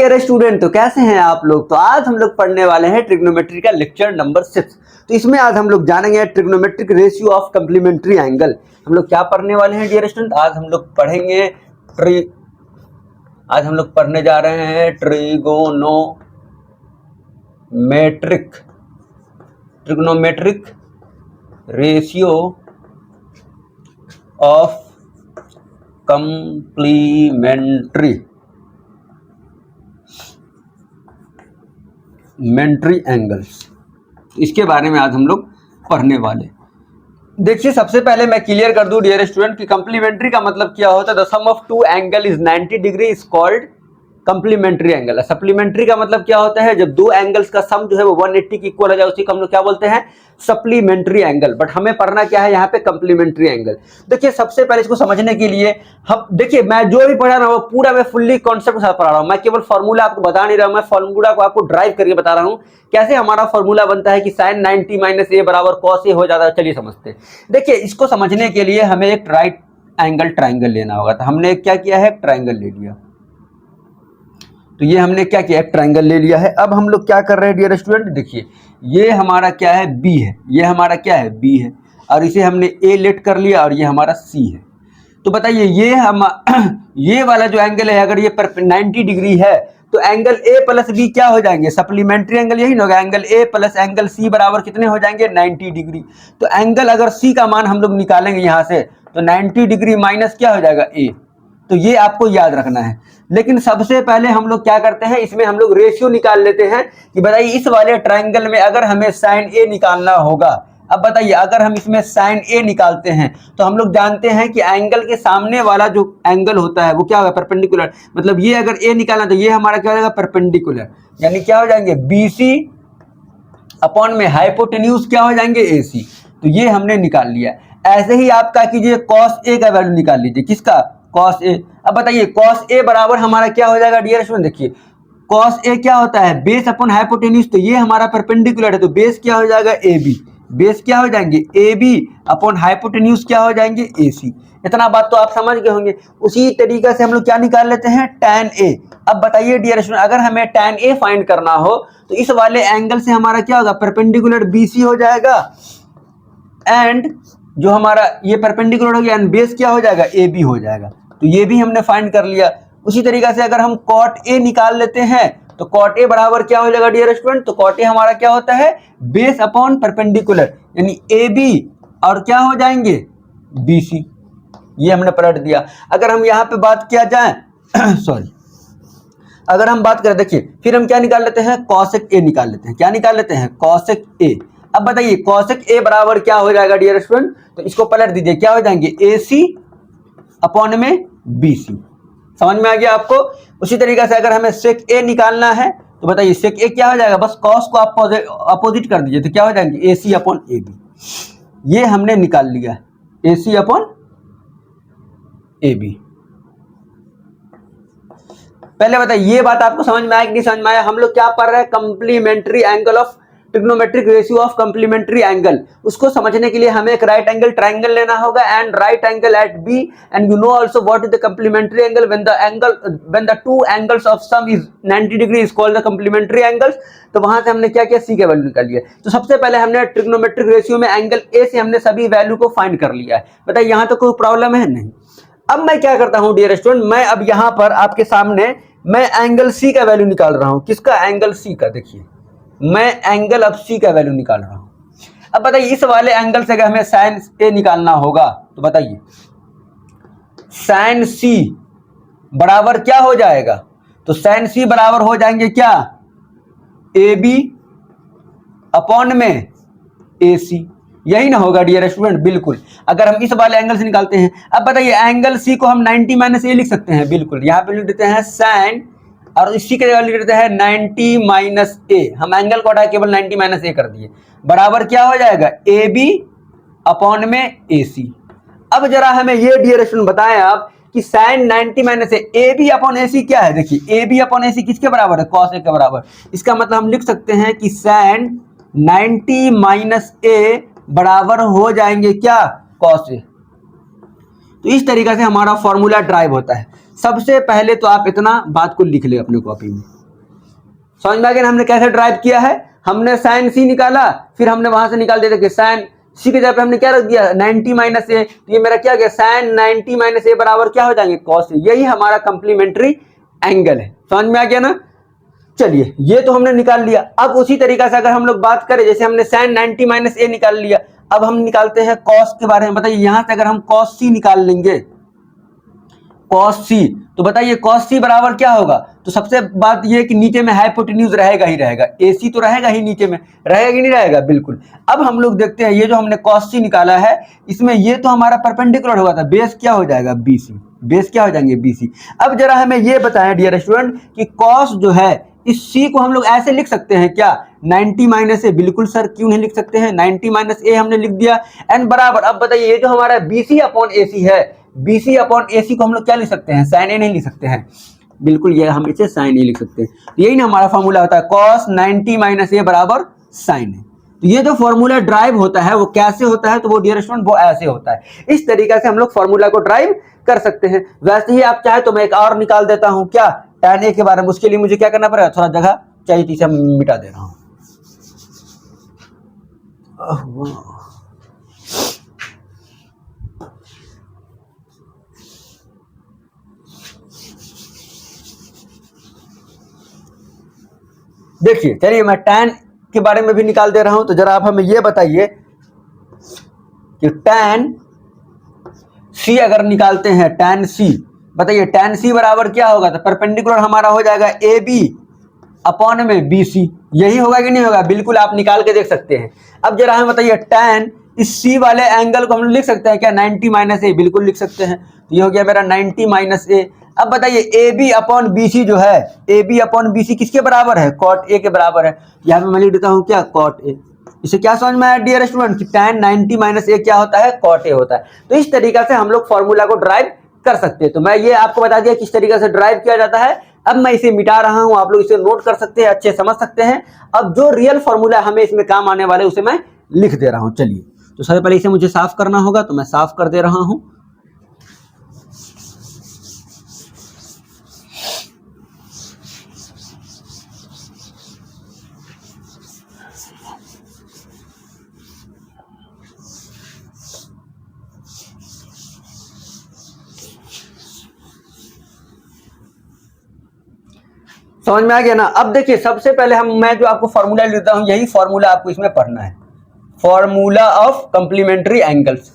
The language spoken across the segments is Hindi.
डियर स्टूडेंट, तो कैसे हैं आप लोग। तो आज हम लोग पढ़ने वाले हैं ट्रिग्नोमेट्री का लेक्चर नंबर 6। तो इसमें आज हम लोग जानेंगे trigonometric ratio of complementary angle. हम लोग क्या पढ़ने वाले हैं डियर स्टूडेंट, आज हम लोग पढ़ने जा रहे हैं trigonometric ratio of complementary angles, इसके बारे में आज हम लोग पढ़ने वाले। देखिए, सबसे पहले मैं क्लियर कर दूं डियर स्टूडेंट कि कम्प्लीमेंट्री का मतलब क्या होता है। The sum of two angle is 90 degree is called complementary angle. Supplementary का मतलब क्या होता है, जब दो एंगल्स का सम जो है वो 180 की इक्वल हो जाए, उसी को हम लोग क्या बोलते हैं, सप्लीमेंट्री एंगल। बट हमें पढ़ना क्या है यहाँ पे, कम्प्लीमेंट्री एंगल। देखिए, सबसे पहले इसको समझने के लिए हम देखिए, मैं जो भी पढ़ा रहा हूँ पूरा मैं फुल्ली कॉन्सेप्ट के साथ पढ़ा रहा हूँ। मैं केवल फॉर्मूला आपको बता नहीं रहा हूँ, मैं फॉर्मूला को आपको ड्राइव करके बता रहा हूँ। कैसे हमारा फॉर्मूला बनता है कि sin 90 - a बराबर cos a हो जाता है। चलिए समझते हैं। देखिए, इसको समझने के लिए हमें एक राइट एंगल ट्राइंगल लेना होगा। तो हमने क्या किया है, ट्राइंगल ले लिया। तो ये हमने क्या किया, एक ट्राइंगल ले लिया है। अब हम लोग क्या कर रहे हैं डियर स्टूडेंट, देखिए ये हमारा क्या है, बी है, ये हमारा क्या है, बी है, और इसे हमने ए लेट कर लिया और ये हमारा सी है। तो बताइए ये वाला जो एंगल है, अगर ये 90 डिग्री है तो एंगल ए प्लस बी क्या हो जाएंगे, सप्लीमेंट्री एंगल यही ना होगा। Angle A plus angle C बराबर कितने हो जाएंगे, 90 डिग्री। तो एंगल अगर सी का मान हम लोग निकालेंगे यहाँ से, तो 90 डिग्री माइनस क्या हो जाएगा, ए। तो ये आपको याद रखना है। लेकिन सबसे पहले हम लोग क्या करते हैं, इसमें हम लोग रेशियो निकाल लेते हैं कि बताइए इस वाले ट्राइंगल में अगर हमें साइन ए निकालना होगा। अब बताइए, अगर हम इसमें साइन ए निकालते हैं तो हम लोग जानते हैं कि एंगल के सामने वाला जो एंगल होता है वो क्या होगा, परपेंडिकुलर। मतलब ये अगर ए निकालना तो ये हमारा क्या हो जाएगा, परपेंडिकुलर। यानी क्या हो जाएंगे, बीसी अपॉन में हाइपोटेन्यूज क्या हो जाएंगे, एसी। तो ये हमने निकाल लिया। ऐसे ही आप क्या कीजिए, कॉस ए का वैल्यू निकाल लीजिए। किसका, कॉस ए। अब बताइए कॉस ए बराबर हमारा क्या हो जाएगा डियर स्टूडेंट, देखिए कॉस ए क्या होता है, बेस अपॉन हाइपोटेन्यूज। तो ये हमारा परपेंडिकुलर है, तो बेस क्या हो जाएगा, ए बी। बेस क्या हो जाएंगे, ए बी अपॉन हाइपोटेन्यूज क्या हो जाएंगे, ए सी। इतना बात तो आप समझ गए होंगे। उसी तरीके से हम लोग क्या निकाल लेते हैं, tan ए। अब बताइए डियर स्टूडेंट, अगर हमें tan ए फाइंड करना हो तो इस वाले एंगल से हमारा क्या होगा, परपेंडिकुलर BC हो जाएगा, एंड जो हमारा ये परपेंडिकुलर हो गया एंड बेस क्या हो जाएगा, AB हो जाएगा। तो ये भी हमने फाइंड कर लिया। उसी तरीके से अगर हम cot A निकाल लेते हैं तो cot A बराबर क्या हो जाएगा डियर स्टूडेंट, तो cot A हमारा क्या होता है, बेस अपॉन परपेंडिकुलर, यानी AB और क्या हो जाएंगे, BC। ये हमने पलट दिया। अगर हम यहाँ पे बात किया जाए सॉरी, अगर हम बात करें, देखिए फिर हम क्या निकाल लेते हैं, cosec A निकाल लेते हैं। क्या निकाल लेते हैं, cosec A। अब बताइए cosec A बराबर क्या हो जाएगा डियर स्टूडेंट, तो इसको पलट दीजिए, क्या हो जाएंगे, AC अपॉन में BC। समझ में आ गया आपको। उसी तरीके से अगर हमें sec A निकालना है तो बताइए sec A क्या हो जाएगा, बस cos को आप अपोजिट कर दीजिए, तो क्या हो जाएंगे, AC अपॉन AB। ये हमने निकाल लिया, AC अपॉन AB। पहले बताइए ये बात आपको समझ में आया कि नहीं समझ में आया। हम लोग क्या पढ़ रहे हैं, complementary angle of trigonometric ratio of complementary angle. उसको समझने के लिए हमें एक राइट एंगल ट्राइंगल लेना होगा, and right angle at B, and you know also what is the complementary angle when the two angles of sum is 90 degree is called the complementary angles. तो वहां से हमने क्या किया, सी का वैल्यू निकाल लिया। तो सबसे पहले हमने ट्रिग्नोमेट्रिक रेशियो में एंगल ए से हमने सभी वैल्यू को फाइंड कर लिया है। बताइए यहाँ तो कोई प्रॉब्लम है नहीं। अब मैं क्या करता हूं डियर स्टूडेंट, मैं अब यहाँ पर आपके सामने मैं एंगल सी का वैल्यू निकाल रहा हूं। किसका, एंगल सी का। देखिए मैं एंगल अब सी का वैल्यू निकाल रहा हूं। अब बताइए इस वाले एंगल से अगर हमें साइन ए निकालना होगा तो बताइए साइन सी बराबर क्या हो जाएगा, तो साइन सी बराबर हो जाएंगे क्या, ए बी अपॉन में ए सी। यही ना होगा डियर स्टूडेंट, बिल्कुल। अगर हम इस वाले एंगल से निकालते हैं, अब बताइए एंगल सी को हम 90 माइनस ए लिख सकते हैं, बिल्कुल। यहाँ पे लिख देते हैं साइन, और इसी के जगह लिख देते हैं 90 माइनस ए। हम एंगल को हटा केवल 90 माइनस ए कर दिए, बराबर क्या हो जाएगा, ए बी अपॉन में ए सी। अब जरा हमें ये डियर स्टूडेंट बताएं आप कि sine 90 minus A B upon A C क्या है। देखिए ए बी अपॉन ए सी किसके बराबर है, कॉस ए के बराबर। इसका मतलब हम लिख सकते हैं कि साइन 90 माइनस ए बराबर हो जाएंगे क्या, कॉस ए। तो इस तरीके से हमारा फॉर्मूला ड्राइव होता है। सबसे पहले तो आप इतना बात को लिख ले अपने कॉपी में। समझ में आ गया ना हमने कैसे ड्राइव किया है। हमने साइन सी निकाला, फिर हमने वहां से निकाल दिया कि साइन सी के जगह पे हमने क्या रख दिया 90 माइनस ए, तो ये मेरा क्या गया साइन 90 माइनस ए बराबर क्या हो जाएंगे कॉस ए। यही हमारा कंप्लीमेंट्री एंगल है। समझ में आ गया ना। चलिए ये तो हमने निकाल लिया। अब उसी तरीका से अगर हम लोग बात करें, जैसे हमने साइन 90 माइनस ए निकाल लिया, अब हम निकालते हैं कॉस के बारे में। बताइए यहां से अगर हम कॉस सी निकाल लेंगे, कॉस सी, तो बताइए कॉस सी बराबर क्या होगा। तो सबसे बात ये कि नीचे में हाइपोटेन्यूज रहेगा ही रहेगा, एसी तो रहेगा ही नीचे में, रहेगा कि नहीं रहेगा, बिल्कुल। अब हम लोग देखते हैं ये जो हमने कॉस सी निकाला है, इसमें ये तो हमारा परपेंडिकुलर होगा था, बेस क्या हो जाएगा बीसी, बेस क्या हो जाएंगे बीसी। अब जरा हमें ये बताएं डियर स्टूडेंट कि कॉस जो है इस सी को हम लोग ऐसे लिख सकते हैं क्या 90 माइनस ए। बिल्कुल सर, क्यों नहीं लिख सकते हैं, 90 माइनस ए हमने लिख दिया एंड बराबर। अब बताइए ये जो हमारा बीसी अपॉन एसी है, बीसी अपॉन एसी को हम लोग क्या लिख सकते हैं, साइन ए नहीं लिख सकते हैं, बिल्कुल ये हम इसे साइन ए लिख सकते हैं। तो यही ना हमारा फॉर्मूला होता है कॉस 90 माइनस ए बराबर साइन ए। तो ये जो फॉर्मूला ड्राइव होता है वो कैसे होता है, तो वो डियर स्टूडेंट वो ऐसे होता है। इस तरीके से हम लोग फॉर्मूला को ड्राइव कर सकते हैं। वैसे ही आप चाहे तो मैं एक और निकाल देता हूं क्या tan ए के बारे में। उसके लिए मुझे क्या करना पड़ेगा, थोड़ा जगह चाहिए, इसे मिटा दे रहा हूं। देखिए चलिए मैं tan के बारे में भी निकाल दे रहा हूं। तो जरा आप हमें ये बताइए कि tan c अगर निकालते हैं, tan c, बताइए tan c बराबर क्या होगा। तो परपेंडिकुलर हमारा हो जाएगा ए बी अपॉन में बी सी। यही होगा कि नहीं होगा, बिल्कुल आप निकाल के देख सकते हैं। अब जरा हमें बताइए tan इस c वाले एंगल को हम लिख सकते हैं क्या 90 माइनस ए, बिल्कुल लिख सकते हैं। तो ये हो गया मेरा 90 माइनस ए। अब बताइए A B upon B C जो है, A B upon B C किसके बराबर है, कॉट ए के बराबर है। यहाँ पे मैं लिख देता हूँ क्या कॉट ए। इसे क्या समझ में आया डियर स्टूडेंट कि tan 90 माइनस ए क्या होता है, कॉट ए होता है। तो इस तरीके से हम लोग फॉर्मूला को ड्राइव कर सकते हैं। तो मैं ये आपको बता दिया किस तरीके से ड्राइव किया जाता है। अब मैं इसे मिटा रहा हूं, आप लोग इसे नोट कर सकते हैं, अच्छे समझ सकते हैं। अब जो रियल फॉर्मूला हमें इसमें काम आने वाले उसे मैं लिख दे रहा हूं। चलिए तो सबसे पहले इसे मुझे साफ करना होगा, तो मैं साफ कर दे रहा हूं। समझ में आ गया ना। अब देखिए सबसे पहले मैं जो आपको फॉर्मूला लिखता हूं, यही फॉर्मूला आपको इसमें पढ़ना है, फॉर्मूला ऑफ कंप्लीमेंट्री एंगल्स।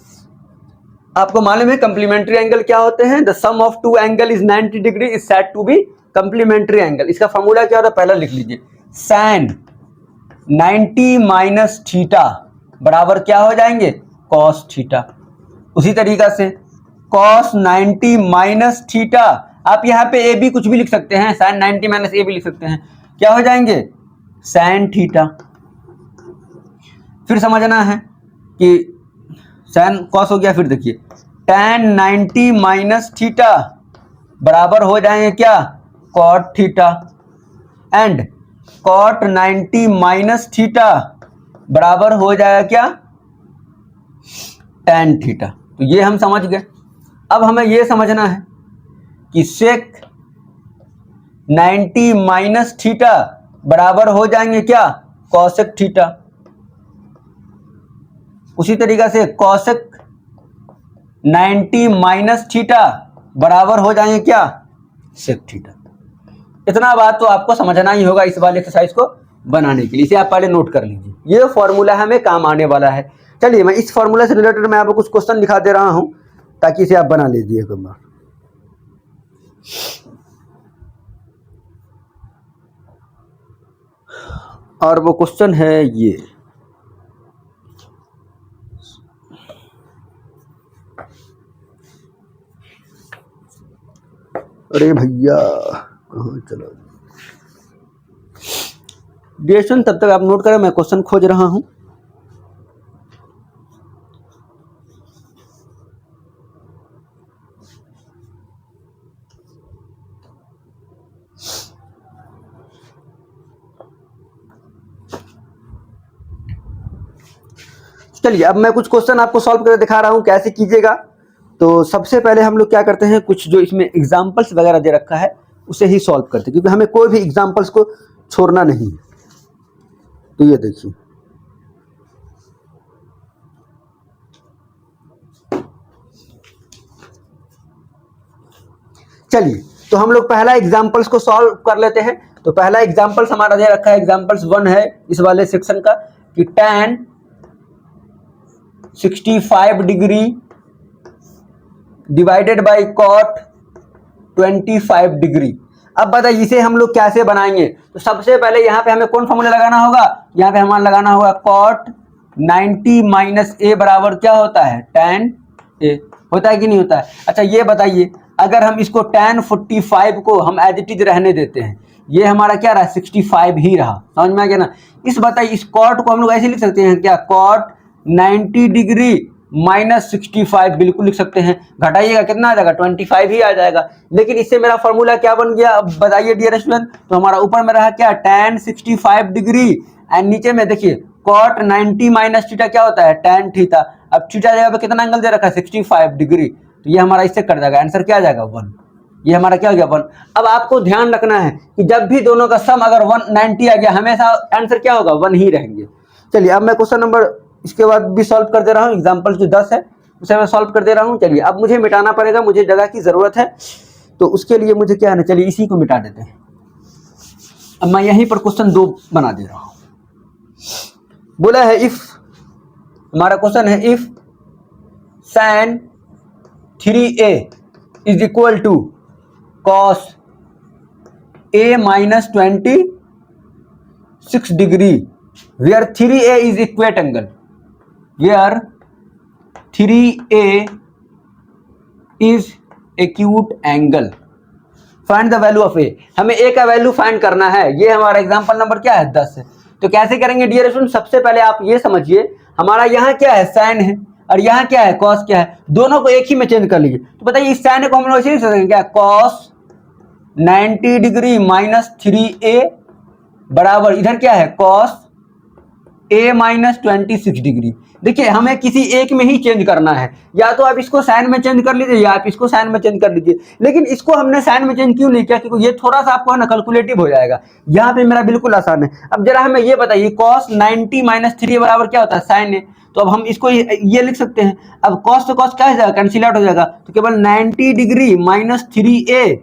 आपको मालूम है कंप्लीमेंट्री एंगल क्या होते हैं, the sum of two angle is 90 degree is said to be complementary angle. इसका फॉर्मूला क्या होता है, पहला लिख लीजिए, साइन 90 माइनस थीटा बराबर क्या हो जाएंगे, कॉस थीटा। उसी तरीका से कॉस 90 माइनस थीटा, आप यहाँ पे ए बी कुछ भी लिख सकते हैं, साइन 90 माइनस ए भी लिख सकते हैं, क्या हो जाएंगे साइन थीटा। फिर समझना है कि साइन कॉस हो गया, फिर देखिए tan 90 माइनस थीटा बराबर हो जाएंगे क्या cot theta, and cot 90 minus theta बराबर हो जाएगा क्या tan थीटा। तो ये हम समझ गए। अब हमें ये समझना है कि सेक 90 माइनस थीटा बराबर हो जाएंगे क्या कॉसेक थीटा। उसी तरीका से कॉसेक 90 माइनस थीटा बराबर हो जाएंगे क्या सेक थीटा। इतना बात तो आपको समझना ही होगा इस वाले एक्सरसाइज को बनाने के लिए। इसे आप पहले नोट कर लीजिए, ये फॉर्मूला हमें काम आने वाला है। चलिए मैं इस फॉर्मूला से रिलेटेड मैं आपको कुछ क्वेश्चन दिखा दे रहा हूं ताकि इसे आप बना लीजिए एक बार। और वो क्वेश्चन है ये, अरे भैया कहाँ चलो डिएशन, तब तक आप नोट करें, मैं क्वेश्चन खोज रहा हूं। चलिए अब मैं कुछ क्वेश्चन आपको सॉल्व करके दिखा रहा हूं, कैसे कीजिएगा। तो सबसे पहले हम लोग क्या करते हैं, कुछ जो इसमें एग्जांपल्स वगैरह दे रखा है उसे ही सॉल्व करते हैं, क्योंकि हमें कोई भी एग्जांपल्स को छोड़ना नहीं। तो ये देखिए, चलिए तो हम लोग पहला एग्जांपल्स को सॉल्व कर लेते हैं। तो पहला एग्जांपल्स हमारा दे रखा है, एग्जांपल्स 1 है इस वाले सेक्शन का कि tan 65 degree divided by cot 25 degree. अब बताइए इसे हम लोग कैसे बनाएंगे। तो सबसे पहले यहाँ पे हमें कौन फॉर्मूला लगाना होगा, यहाँ पे हमारा लगाना होगा cot 90 माइनस a बराबर क्या होता है, tan a। होता है कि नहीं होता है। अच्छा ये बताइए, अगर हम इसको tan 45 को हम एज इट इज रहने देते हैं, ये हमारा क्या रहा, 65 ही रहा, समझ में आ गया ना। इस बताइए इस cot को हम लोग ऐसे लिख सकते हैं क्या, cot 90 डिग्री माइनस 65 बिल्कुल लिख सकते हैं। घटाइएगा कितना आ जाएगा, 25 ही आ जाएगा। लेकिन इससे मेरा फॉर्मूला क्या बन गया, अब बताइए डियर स्टूडेंट। तो हमारा ऊपर में रहा क्या, tan 65 डिग्री एंड नीचे में देखिए cot 90 माइनस थीटा क्या होता है, tan थीटा। अब थीटा जगह पे कितना एंगल दे रखा है, 65 डिग्री। तो ये हमारा इससे कट जाएगा, आंसर क्या आ जाएगा 1। ये हमारा क्या हो गया 1। अब आपको ध्यान रखना है कि जब भी दोनों का सम अगर 190 आ गया, हमेशा आंसर क्या होगा, 1 ही रहेंगे। चलिए अब मैं क्वेश्चन नंबर इसके बाद भी सॉल्व कर दे रहा हूँ, एग्जाम्पल जो 10 है उसे मैं सॉल्व कर दे रहा हूँ। चलिए अब मुझे मिटाना पड़ेगा, मुझे जगह की जरूरत है, तो उसके लिए मुझे क्या है ना, चलिए इसी को मिटा देते हैं। अब मैं यहीं पर क्वेश्चन 2 बना दे रहा हूँ। बोला है इफ, हमारा क्वेश्चन है if sin 3a is equal to cos a minus 26 degree where 3a is equate angle, where 3a is acute angle, find the value of a। हमें a का वैल्यू फाइंड करना है। ये हमारा एग्जांपल नंबर क्या है, 10 है। तो कैसे करेंगे डियर स्टूडेंट, सबसे पहले आप ये समझिए, हमारा यहाँ क्या है, साइन है और यहाँ क्या है, कॉस क्या है, दोनों को एक ही में चेंज कर लीजिए। तो बताइए इस साइन को हम लोग ऐसे लिख सकते हैं क्या, cos 90 डिग्री माइनस 3a बराबर इधर क्या है, cos a माइनस 26 डिग्री। देखिए हमें किसी एक में ही चेंज करना है, या तो आप इसको साइन में चेंज कर लीजिए या आप इसको साइन में चेंज कर लीजिए। लेकिन इसको हमने साइन में चेंज क्यों नहीं किया, क्योंकि ये थोड़ा सा आपको है ना कैलकुलेटिव हो जाएगा। यहाँ पे मेरा बिल्कुल आसान है। अब जरा हमें ये बताइए cos 90 माइनस 3 बराबर क्या होता है, साइन है। तो अब हम इसको ये लिख सकते हैं। अब cos से cos क्या हो जाएगा, कैंसिल आउट हो जाएगा। तो केवल 90 डिग्री माइनस 3a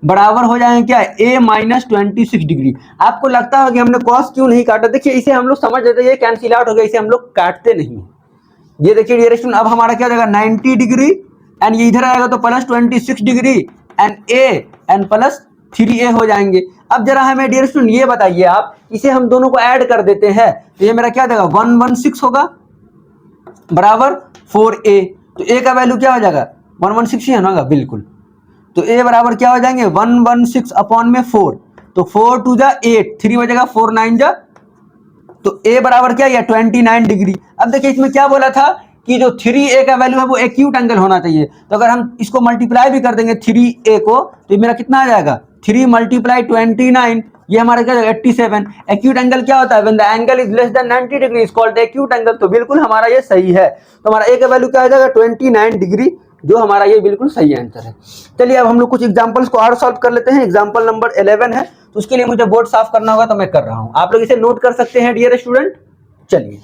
बराबर हो जाएंगे क्या, a माइनस 26 डिग्री। आपको लगता है कि हमने cos क्यों नहीं काटा, देखिए इसे हम लोग समझ लेते हैं, ये कैंसिल आउट हो गया, इसे हम लोग काटते नहीं। ये देखिए डियर स्टूडेंट, अब हमारा क्या हो जाएगा 90 डिग्री एंड ये इधर आएगा तो plus 26 degree and a and plus 3a हो जाएंगे। अब जरा हमें डियर स्टूडेंट ये बताइए आप, इसे हम दोनों को ऐड कर देते हैं तो ये मेरा क्या देगा, 116 होगा बराबर 4a। तो a का वैल्यू क्या हो जाएगा, 116 है ना, बिल्कुल। तो a बराबर क्या हो जाएंगे 116 अपॉन में 4, तो 4 2 जा 8, 3 बचेगा 4 9 जा, तो a बराबर क्या है 29 डिग्री। अब देखिए इसमें क्या बोला था कि जो 3a का वैल्यू है वो एक्यूट एंगल होना चाहिए। तो अगर हम इसको मल्टीप्लाई भी कर देंगे 3a को, तो ये मेरा कितना आ जाएगा 3 मल्टीप्लाई 29, ये हमारा क्या जाएगा 87। एक्यूट एंगल क्या होता है, when the angle is less than 90 degree is called acute angle. तो बिल्कुल हमारा ये सही है। तो हमारा a का वैल्यू क्या आ जाएगा 29 डिग्री, जो हमारा ये बिल्कुल सही आंसर है। चलिए अब हम लोग कुछ एग्जांपल्स को और सॉल्व कर लेते हैं। एग्जांपल नंबर 11 है, तो उसके लिए मुझे बोर्ड साफ करना होगा, तो मैं कर रहा हूं, आप लोग इसे नोट कर सकते हैं डियर स्टूडेंट। चलिए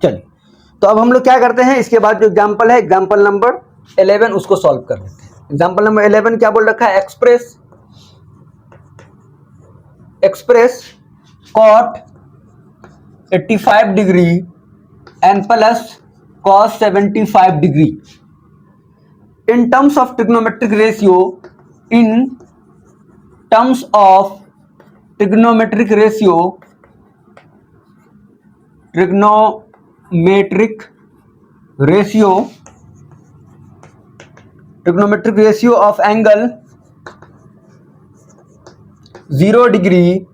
चलिए तो अब हम लोग क्या करते हैं, इसके बाद जो एग्जांपल है एग्जांपल नंबर 11 उसको सॉल्व कर लेते हैं। एग्जांपल नंबर 11 क्या बोल रखा है, express cot 85 degree and plus cos 75 degree in terms of trigonometric ratio, in terms of trigonometric ratio, trigonometric ratio of angle 0 degree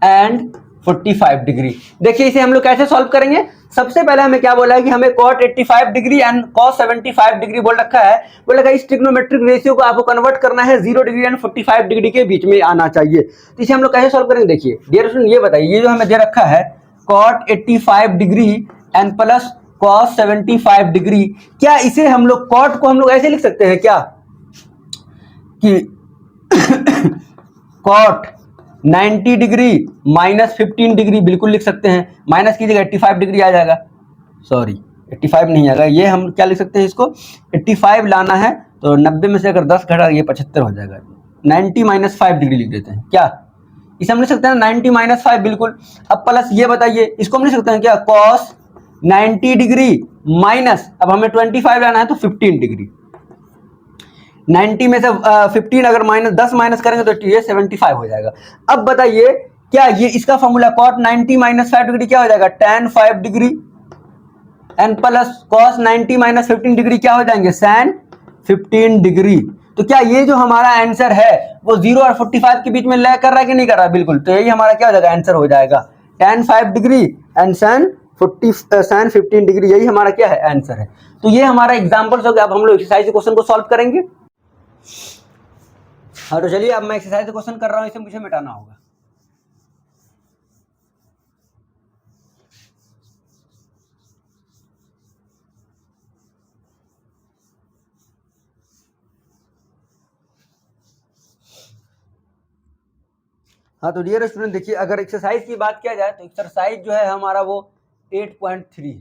and 45 degree. देखिए इसे हम लोग कैसे सॉल्व करेंगे, सबसे पहले हमें क्या बोला है कि हमें cot 85 degree and cos 75 degree बोल रखा है। बोला इस ट्रिग्नोमेट्रिक रेशियो को आपको कन्वर्ट करना है 0 डिग्री एंड 45 डिग्री के बीच में आना चाहिए। तो इसे हम लोग कैसे सॉल्व करेंगे, देखिए डियर स्टूडेंट ये बताइए, ये जो हमें दे रखा है cot 85 degree and plus cos 75 degree, क्या इसे हम लोग cot को हम लोग ऐसे लिख सकते हैं क्या कि cot 90 डिग्री माइनस 15 डिग्री, बिल्कुल लिख सकते हैं। माइनस कीजिएगा 85 डिग्री आ जाएगा, सॉरी 85 नहीं आएगा, ये हम क्या लिख सकते हैं, इसको 85 लाना है तो 90 में से अगर 10 घटा ये 75 हो जाएगा। 90 माइनस 5 डिग्री लिख देते हैं क्या, इसे हम लिख सकते हैं 90 माइनस 5, बिल्कुल। अब प्लस ये बताइए, इसको हम लिख सकते हैं क्या cos 90 डिग्री माइनस, अब हमें 25 लाना है तो 15 डिग्री। 90 में से 15 अगर माइनस 10 माइनस करेंगे तो ये 75 हो जाएगा। अब बताइए क्या ये इसका फॉर्मूला cot 90 माइनस 5 डिग्री क्या हो जाएगा, tan 5 degree and plus cos 90 minus 15 degree क्या हो जाएंगे, sin 15 डिग्री। तो क्या ये जो हमारा आंसर है वो 0 और 45 के बीच में लय कर रहा है कि नहीं कर रहा, बिल्कुल। तो यही हमारा क्या हो जाएगा, आंसर हो जाएगा tan 5 degree and sin 15 degree, यही हमारा क्या है, आंसर है। तो ये हमारा एग्जांपल्स हो गया। अब हम लोग एक्सरसाइज क्वेश्चन को सॉल्व करेंगे। हाँ तो चलिए अब मैं एक्सरसाइज क्वेश्चन कर रहा हूं, इसे मुझे मिटाना होगा। हाँ तो डियर स्टूडेंट देखिए, अगर एक्सरसाइज की बात किया जाए तो एक्सरसाइज जो है हमारा वो 8.3 है।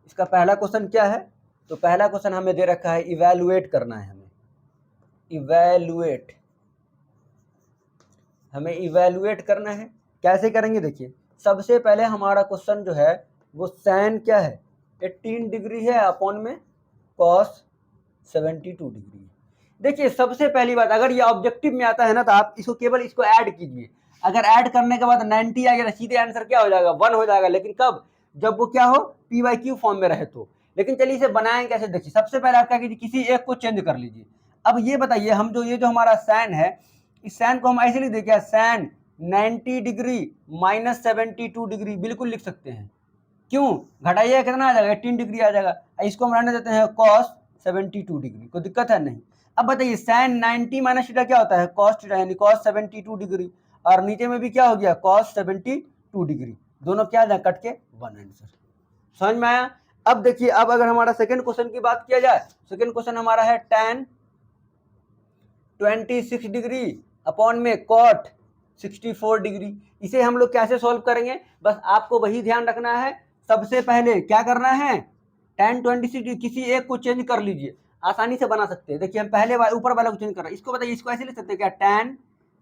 इसका पहला क्वेश्चन क्या है, तो पहला क्वेश्चन हमें दे रखा है इवैल्यूएट करना है, हमें इवैल्यूएट करना है। कैसे करेंगे, देखिए सबसे पहले हमारा क्वेश्चन जो है वो sin क्या है, 18 डिग्री है अपॉन में cos 72 डिग्री है। देखिए सबसे पहली बात, अगर ये ऑब्जेक्टिव में आता है ना तो आप इसको केवल इसको ऐड कीजिए। अगर ऐड करने के बाद 90 आ गया सीधे आंसर क्या हो जाएगा, 1 हो जाएगा। लेकिन कब, जब वो क्या हो, PYQ फॉर्म में रहे तो। लेकिन चलिए इसे बनाएं कैसे, देखिए सबसे पहले आप क्या कीजिए, किसी एक को चेंज कर लीजिए। अब ये बताइए, हम जो ये जो हमारा सैन है, इस सैन को हम ऐसे लिख दें क्या, सैन 90 डिग्री माइनस 72 डिग्री, बिल्कुल लिख सकते हैं। क्यों, घटाइएगा कितना आ जाएगा, 18 डिग्री आ जाएगा। इसको हम रहने देते हैं cos 72 डिग्री, कोई दिक्कत है नहीं। अब बताइए sin 90 माइनस थीटा क्या होता है, cos थीटा, यानी cos 72 डिग्री, और नीचे में भी क्या हो गया, cos 72 डिग्री, दोनों क्या जाए कट के 1 आंसर। समझ में आया। अब देखिए, अब अगर हमारा सेकंड क्वेश्चन की बात किया जाए, सेकंड क्वेश्चन हमारा है tan 26 डिग्री अपॉन में cot 64 डिग्री। इसे हम लोग कैसे सॉल्व करेंगे, बस आपको वही ध्यान रखना है। सबसे पहले क्या करना है, tan 26 डिग्री किसी एक को चेंज कर लीजिए, आसानी से बना सकते हैं। देखिए हम पहले ऊपर वाला को चेंज कर रहे हैं, इसको बताइए, इसको ऐसे लिख सकते हैं क्या, tan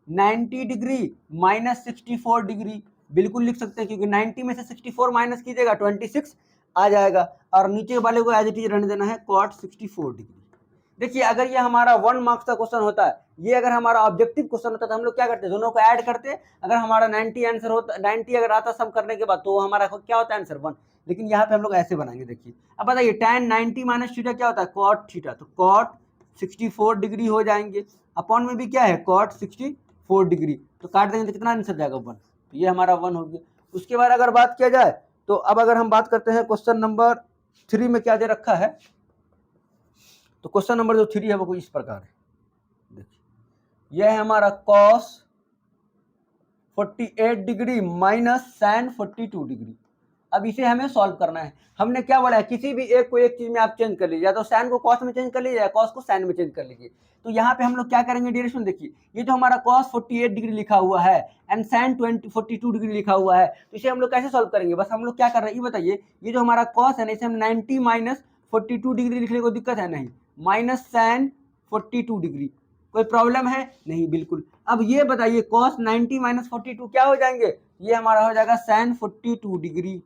90 डिग्री माइनस 64 डिग्री, बिल्कुल लिख सकते हैं, क्योंकि 90 में से 64 माइनस कीजिएगा 26 आ जाएगा, और नीचे वाले को एज इट इज रहने देना है cot 64 डिग्री। देखिए अगर ये हमारा 1 मार्क्स का क्वेश्चन होता है, ये अगर हमारा ऑब्जेक्टिव क्वेश्चन होता तो हम लोग क्या करते, दोनों को ऐड करते। अगर हमारा 90 आंसर होता, 90 अगर आता सम करने के बाद, तो हमारा क्या होता है आंसर 1। लेकिन यहाँ पे हम लोग ऐसे बनाएंगे। देखिए अब बताइए tan 90 माइनस थीटा क्या होता है, cot थीटा, तो cot 64 डिग्री हो जाएंगे, अपॉन में भी क्या है cot 64 डिग्री, तो काट देंगे तो कितना आंसर जाएगा 1, तो ये हमारा 1 हो गया। उसके बाद अगर बात किया जाए तो अब अगर हम बात करते हैं क्वेश्चन नंबर 3 में क्या दे रखा है, तो क्वेश्चन नंबर जो 3 है वो कुछ इस प्रकार है। देखिए यह है हमारा cos 48 degree minus sin 42 degree. अब इसे हमें सॉल्व करना है। हमने क्या बोला है, किसी भी एक को एक चीज में आप चेंज कर लीजिए, या तो sin को cos में चेंज कर लीजिए या cos को sin में चेंज कर लीजिए। तो यहाँ पे हम लोग क्या करेंगे डिरेक्शन, देखिए ये जो हमारा cos 48 डिग्री लिखा हुआ है एंड sin 42 डिग्री लिखा हुआ है, तो इसे हम लोग कैसे सॉल्व करेंगे, बस हम लोग क्या कर रहे हैं ये बताइए। ये जो हमारा cos है ना, इसे हम 90 माइनस 42 डिग्री लिखने को दिक्कत है नहीं, माइनस sin 42 डिग्री, कोई प्रॉब्लम है नहीं, बिल्कुल। अब ये बताइए cos 90 माइनस 42 क्या हो जाएंगे, ये हमारा हो जाएगा sin 42 degree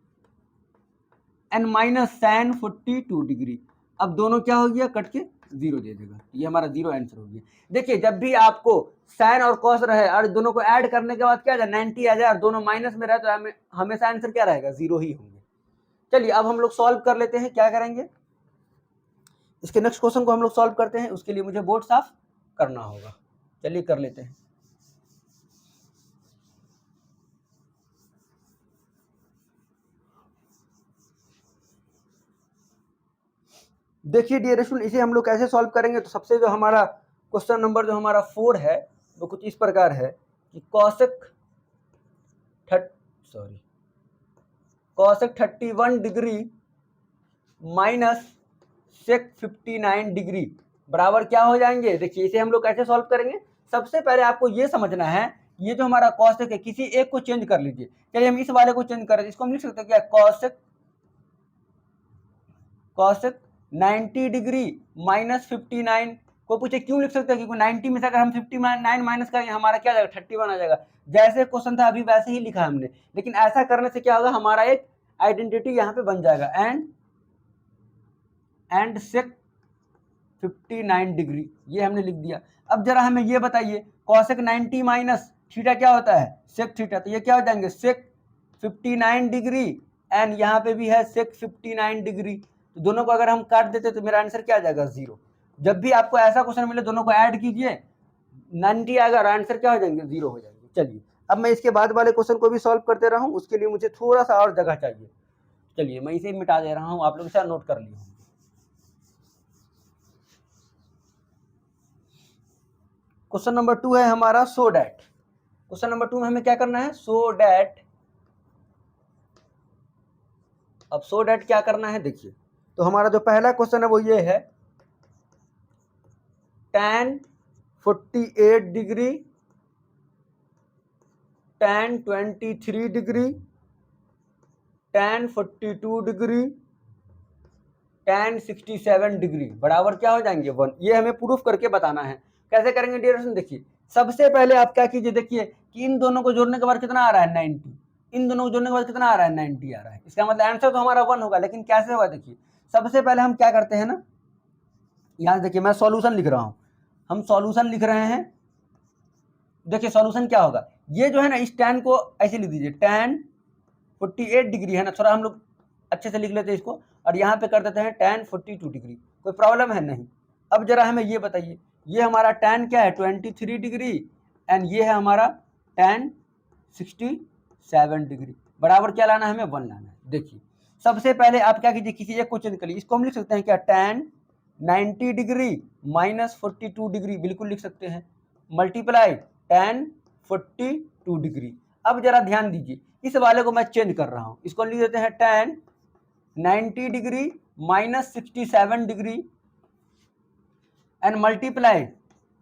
and minus sin 42 degree. अब दोनों क्या हो गया, कट के 0 दे देगा, ये हमारा 0 आंसर हो गया। देखिए जब भी आपको sin और cos रहे और दोनों को ऐड करने के बाद क्या आ जाए 90 आ जाए और दोनों माइनस में रहे, तो हमेशा आंसर क्या रहेगा, 0 ही होंगे। चलिए अब हम लोग सॉल्व कर लेते हैं, क्या करेंगे, इसके नेक्स्ट क्वेश्चन को हम लोग सॉल्व करते हैं। उसके लिए मुझे बोर्ड साफ करना होगा, चलिए कर लेते हैं। देखिए डियर स्टूडेंट, इसे हम लोग कैसे सॉल्व करेंगे। तो सबसे जो हमारा क्वेश्चन नंबर जो हमारा 4 है वो कुछ इस प्रकार है कि cosec 31 degree minus sec 59 degree बराबर क्या हो जाएंगे। देखिए इसे हम लोग कैसे सॉल्व करेंगे। सबसे पहले आपको ये समझना है, ये जो हमारा कॉसेक है किसी एक को चेंज कर लीजिए। चलिए हम इस वाले को चेंज करें, इसको हम लिख सकते हैं क्या, कॉसेक 90 डिग्री माइनस 59। को पूछे क्यों लिख सकते हैं, क्योंकि 90 में से अगर हम 59 माइनस करेंगे हमारा क्या आ जाएगा, 31 आ जाएगा। जैसे क्वेश्चन था अभी वैसे ही लिखा हमने, लेकिन ऐसा करने से क्या होगा, हमारा एक आइडेंटिटी यहाँ पे बन जाएगा, एंड सेक 59 डिग्री, ये हमने लिख दिया। अब जरा हमें ये बताइए, कॉसेक 90 माइनस थीटा क्या होता है, सेक थीटा, तो ये क्या हो जाएंगे, सेक 59 डिग्री, एंड यहाँ पे भी है सेक 59 डिग्री। तो दोनों को अगर हम काट देते तो मेरा आंसर क्या आ जाएगा, 0। जब भी आपको ऐसा क्वेश्चन मिले दोनों को ऐड कीजिए, 90 आएगा और आंसर क्या हो जाएंगे, 0 हो जाएंगे। चलिए अब मैं इसके बाद वाले क्वेश्चन को भी सॉल्व करते रहा हूँ, उसके लिए मुझे थोड़ा सा और जगह चाहिए। चलिए मैं इसे मिटा दे रहा हूँ, आप लोग इसे नोट कर लिए। क्वेश्चन नंबर 2 है हमारा सो डैट। क्वेश्चन नंबर 2 में हमें क्या करना है, सो डैट। अब सो डैट क्या करना है, देखिए तो हमारा जो पहला क्वेश्चन है वो ये है, tan 48 degree, tan 23 degree, tan 42 degree, tan 67 degree बराबर क्या हो जाएंगे, 1। ये हमें प्रूफ करके बताना है। कैसे करेंगे डियर स्टूडेंट, देखिए सबसे पहले आप क्या कीजिए, देखिए कि इन दोनों को जोड़ने के बाद कितना आ रहा है, 90। इन दोनों को जोड़ने के बाद कितना आ रहा है, 90 आ रहा है। इसका मतलब आंसर तो हमारा 1 होगा, लेकिन कैसे होगा, देखिए सबसे पहले हम क्या करते हैं ना, यहाँ देखिए मैं सॉल्यूशन लिख रहा हूँ, हम सॉल्यूशन लिख रहे हैं। देखिए सॉल्यूशन क्या होगा, ये जो है ना इस tan को ऐसे लिख दीजिए, tan 48 डिग्री है ना, थोड़ा हम लोग अच्छे से लिख लेते हैं इसको, और यहाँ पे कर देते हैं tan 42 डिग्री। कोई प्रॉब्लम है नहीं। अब जरा हमें ये बताइए, ये हमारा tan क्या है, 23 डिग्री, एंड ये है हमारा tan 67 डिग्री बराबर क्या लाना है, हमें 1 लाना है। देखिए सबसे पहले आप क्या कीजिए, किसी एक को चेंज करिए। इसको हम लिख सकते हैं क्या, tan 90 डिग्री माइनस 42 डिग्री, बिल्कुल लिख सकते हैं, मल्टीप्लाई tan 42 डिग्री। अब जरा ध्यान दीजिए, इस वाले को मैं चेंज कर रहा हूं, इसको लिख देते हैं tan 90 degree minus 67 degree and multiply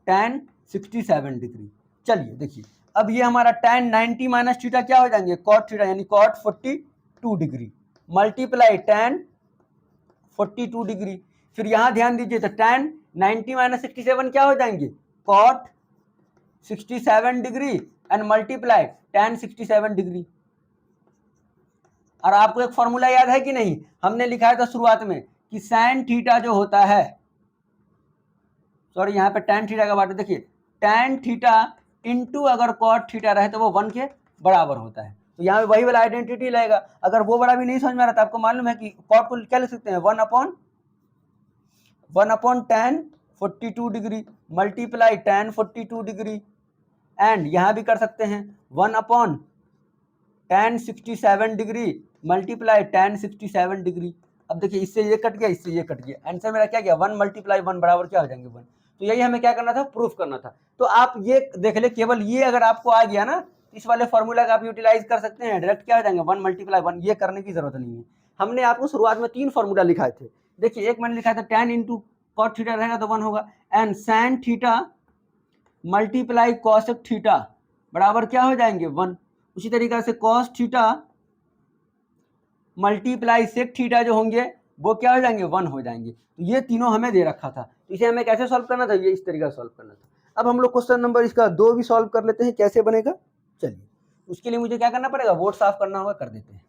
tan 67 degree. चलिए देखिए अब ये हमारा tan 90 माइनस थीटा क्या हो जाएंगे, cot थीटा, यानी cot 42 degree multiply tan 42 degree. फिर यहां ध्यान दीजिए, तो tan 90 माइनस 67 क्या हो जाएंगे, cot 67 degree and multiply tan 67 degree. और आपको एक फॉर्मूला याद है कि नहीं, हमने लिखा था शुरुआत में कि साइन थीटा जो होता है, सॉरी यहाँ पे tan थीटा का बात है, देखिए tan थीटा इंटू अगर cot थीटा रहे तो वो 1 के बराबर होता है। तो यहाँ पे वही वाला आइडेंटिटी लगेगा। अगर वो बड़ा भी नहीं समझ में आ रहा था, आपको मालूम है कि cot को क्या लिख सकते हैं, 1 upon tan 42 degree multiply tan 42 degree, and यहां भी कर सकते हैं 1 upon tan 67 degree multiply tan 67 degree. अब देखिए इससे ये कट गया, इससे ये कट गया, आंसर मेरा क्या गया, 1 मल्टीप्लाई 1 बराबर क्या हो जाएंगे, 1। तो यही हमें क्या करना था, प्रूफ करना था। तो आप ये देख ले, केवल ये अगर आपको आ गया ना, इस वाले फॉर्मूला का आप यूटिलाइज कर सकते हैं, डायरेक्ट क्या हो जाएंगे, 1 मल्टीप्लाई 1। ये करने की जरूरत नहीं है। हमने आपको शुरुआत में 3 फॉर्मूला लिखाए थे। देखिए एक मैंने लिखा था tan इंटू कॉट थीटा रहेगा तो 1 होगा, and sine theta multiply cosec theta बराबर क्या हो जाएंगे, 1। उसी तरीके से cos theta multiply sec theta जो होंगे वो क्या हो जाएंगे, 1 हो जाएंगे। तो ये तीनों हमें दे रखा था, तो इसे हमें कैसे सॉल्व करना था, ये इस तरीके से सॉल्व करना था। अब हम लोग क्वेश्चन नंबर इसका 2 भी सॉल्व कर लेते हैं, कैसे बनेगा। चलिए उसके लिए मुझे क्या करना पड़ेगा, बोर्ड साफ करना होगा, कर देते हैं।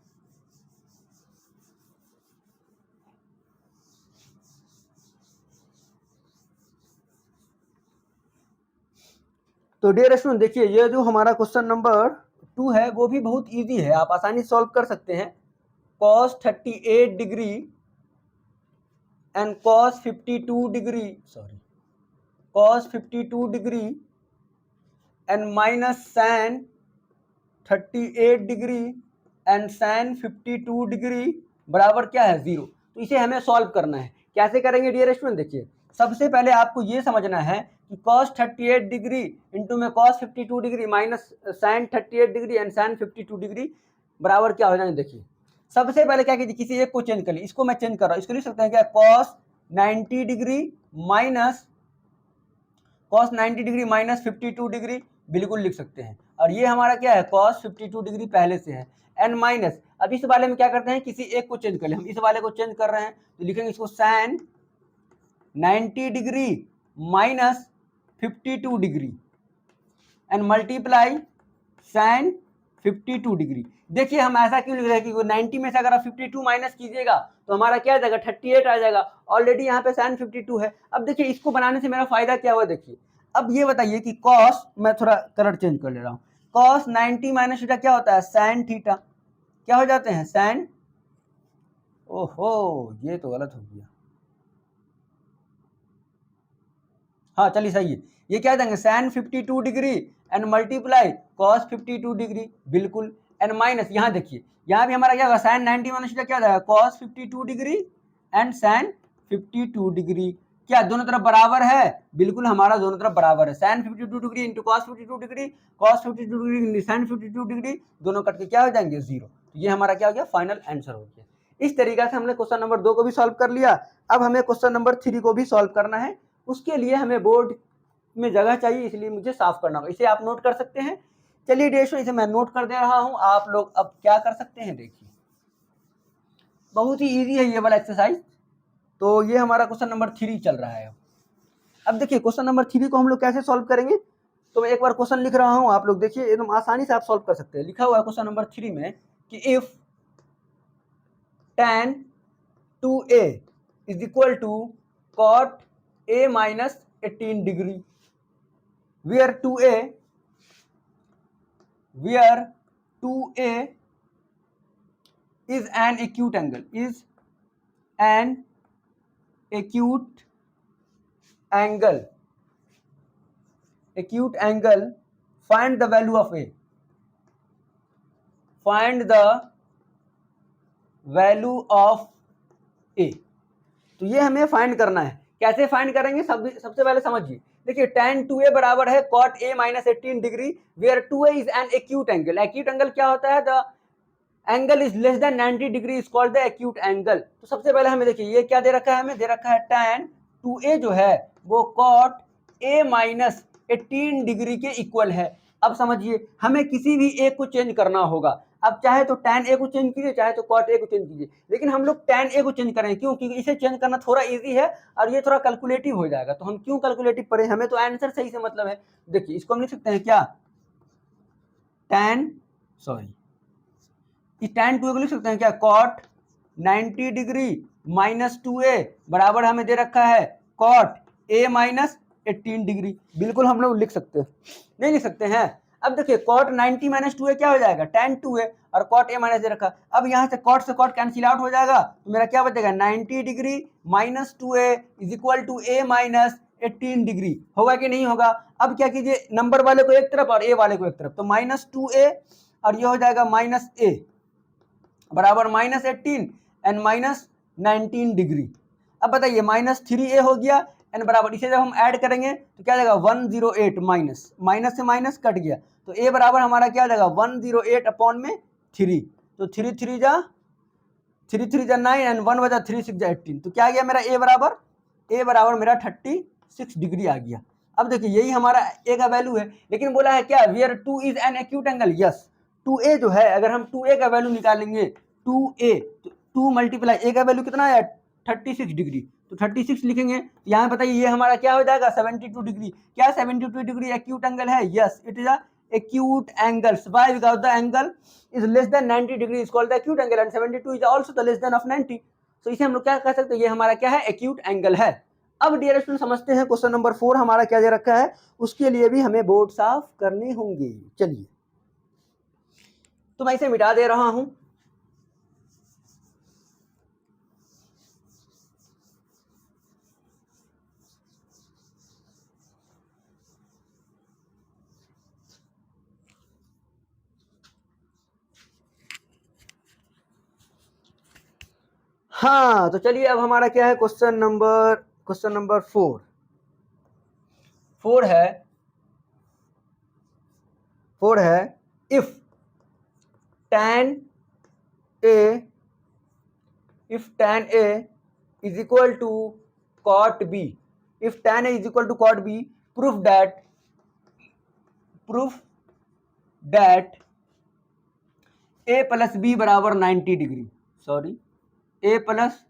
तो डियर स्टूडेंट देखिए, ये जो हमारा क्वेश्चन नंबर 2 है वो भी बहुत इजी है, आप आसानी से सॉल्व कर सकते हैं। cos 38 degree and cos 52 degree, sorry cos 52 degree and minus sin 38 degree and sin 52 degree बराबर क्या है, 0। तो इसे हमें सॉल्व करना है। कैसे करेंगे डियर स्टूडेंट? देखिए सबसे पहले आपको ये समझना है कि cos 38 डिग्री इंटू में cos 52 degree minus sin 38 degree and sin 52 degree बराबर क्या हो जाएंगे। देखिए सबसे पहले क्या कीजिए, किसी एक को चेंज कर ली, इसको मैं चेंज कर रहा हूँ, इसको लिख सकते हैं क्या, cos 90 degree minus cos 90 degree minus 52 degree, बिल्कुल लिख सकते हैं। और ये हमारा क्या है, cos 52 डिग्री पहले से है एंड माइनस, अब इस वाले में क्या करते हैं, किसी एक को चेंज कर ले, हम इस वाले को चेंज कर रहे हैं तो लिखेंगे इसको sin 90 degree minus 52 degree and multiply sin 52 degree. देखिए हम ऐसा क्यों लिख रहे हैं कि 90 में से अगर आप 52 माइनस कीजिएगा तो हमारा क्या आ जाएगा, 38 आ जाएगा। ऑलरेडी यहाँ पे sin 52 है। अब देखिए इसको बनाने से मेरा फायदा क्या हुआ, देखिए अब ये बताइए कि cos, मैं थोड़ा कलर चेंज कर ले रहा हूँ, cos 90 माइनस थीटा क्या होता है, sin थीटा, क्या हो जाते हैं sin, ओहो ये तो गलत हो गया, हाँ चलिए सही है, ये क्या देंगे sin 52 degree and multiply cos 52 degree, बिल्कुल एंड माइनस, यहाँ देखिए यहाँ भी हमारा क्या होगा sin 90 माइनस क्या जाएगा cos 52 degree and sin 52 degree, क्या दोनों तरफ बराबर है, बिल्कुल हमारा दोनों तरफ बराबर है, sin 52 degree into cos 52 degree, cos 52 degree sin 52 degree, दोनों कट के क्या हो जाएंगे, जीरो। तो ये हमारा क्या हो गया, फाइनल आंसर हो गया। इस तरीके से हमने क्वेश्चन नंबर 2 को भी सॉल्व कर लिया। अब हमें क्वेश्चन नंबर 3 को भी सॉल्व करना है, उसके लिए हमें बोर्ड में जगह चाहिए, इसलिए मुझे साफ करना होगा, इसे आप नोट कर सकते हैं। चलिए डेशो इसे मैं नोट कर दे रहा हूं, आप लोग अब क्या कर सकते हैं, देखिए बहुत ही इजी है ये वाला एक्सरसाइज। तो ये हमारा क्वेश्चन नंबर 3 चल रहा है। अब देखिए क्वेश्चन नंबर 3 को हम लोग कैसे सॉल्व करेंगे, तो मैं एक बार क्वेश्चन लिख रहा हूं, आप लोग देखिए एकदम आसानी से आप सॉल्व कर सकते हैं। लिखा हुआ है क्वेश्चन नंबर 3 में कि if tan 2a is equal to cot a minus 18 degree where 2a is an acute angle, is an acute angle, find the value of a, find the value of a। तो ये हमें फाइंड करना है, कैसे फाइंड करेंगे, सबसे पहले समझिए। देखिए tan 2a बराबर है cot a minus 18 degree where 2a is an acute angle. Acute angle क्या होता है, the angle is less than 90 degree is called the acute angle. तो सबसे पहले हमें देखिए ये क्या दे रखा है, हमें दे रखा है tan 2a जो है वो cot a माइनस 18 डिग्री के इक्वल है। अब समझिए हमें किसी भी एक को चेंज करना होगा। अब चाहे तो tan a को चेंज कीजिए, चाहे तो cot a को चेंज कीजिए, लेकिन हम लोग tan a को चेंज करेंगे, क्यों, क्योंकि इसे चेंज करना थोड़ा इजी है और ये थोड़ा कैलकुलेटिव हो जाएगा। तो हम क्यों कैलकुलेटिव पढ़े, हमें तो आंसर सही से मतलब है। देखिए इसको हम लिख सकते हैं क्या, tan, सॉरी इस tan 2a को लिख सकते हैं क्या, cot 90 डिग्री माइनस 2a बराबर हमें दे रखा है cot a माइनस 18 डिग्री, बिल्कुल हम लोग लिख सकते हैं, नहीं लिख सकते हैं। अब देखिए cot 90 माइनस 2a क्या हो जाएगा, tan 2a, और cot a माइनस दे रखा। अब यहाँ से cot कैंसिल आउट हो जाएगा, तो मेरा क्या बचेगा, 90 degree minus 2a is equal to a minus 18 degree, होगा कि नहीं होगा। अब क्या कीजिए, नंबर वाले को एक तरफ और a वाले को एक तरफ, तो माइनस 2a और ये हो जाएगा माइनस a बराबर माइनस 18 एंड माइनस 19 डिग्री। अब बताइए माइनस 3a हो गया एन बराबर, इसे जब हम ऐड करेंगे तो क्या जाएगा 108, माइनस माइनस से माइनस कट गया, तो a बराबर हमारा क्या जाएगा 108 अपॉन में 3, तो 3 3 जा 9 एंड 1 बजा 3 6 जा 18, तो क्या आ गया मेरा a बराबर मेरा 36 डिग्री आ गया। अब देखिए यही हमारा a का वैल्यू है, लेकिन बोला है क्या, where 2 is an acute angle, yes 2a जो है, अगर हम 2a का वैल्यू निकालेंगे 2a, तो 2 मल्टीप्लाई a का वैल्यू कितना आया 36 डिग्री, तो 36 लिखेंगे, तो यहाँ बताइए ये हमारा क्या हो जाएगा 72 डिग्री। क्या 72 डिग्री एक्यूट एंगल है, yes it is a acute angles, why, because the angle is less than 90 degree is called the acute angle and 72 is also the less than of 90, so इसे हम लोग क्या कह सकते हैं, ये हमारा क्या है, acute angle है। अब डियर स्टूडेंट समझते हैं क्वेश्चन नंबर 4 हमारा क्या दे रखा है, उसके लिए भी हमें बोर्ड साफ करने होंगे। चलिए तो मैं इसे मिटा दे रहा हूं। हाँ तो चलिए अब हमारा क्या है क्वेश्चन नंबर 4 है if tan A is equal to cot B, if tan A is equal to cot B, prove that A plus B बराबर 90 degree, sorry A plus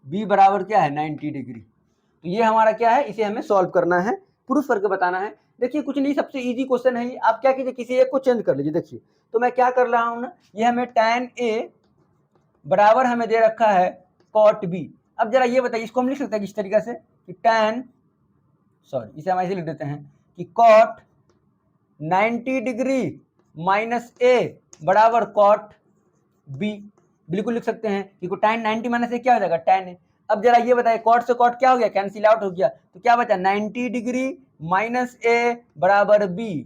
B बराबर क्या है 90 डिग्री। तो ये हमारा क्या है, इसे हमें सॉल्व करना है, प्रूफ करके बताना है। देखिए कुछ नहीं, सबसे इजी क्वेश्चन है ये। आप क्या कीजिए, किसी एक को चेंज कर लीजिए। देखिए तो मैं क्या कर रहा हूं ना, ये हमें tan A बराबर हमें दे रखा है cot B। अब जरा ये बताइए, इसको हम लिख सकते हैं किस तरीके से कि इसे हम ऐसे लिख देते हैं कि cot 90 डिग्री माइनस A बराबर cot B, बिल्कुल लिख सकते हैं कि tan 90 माइनस A क्या हो जाएगा tan A। अब जरा ये बताइए, cot से cot क्या हो गया, कैंसिल आउट हो गया, तो क्या बचा 90 डिग्री माइनस A बराबर B,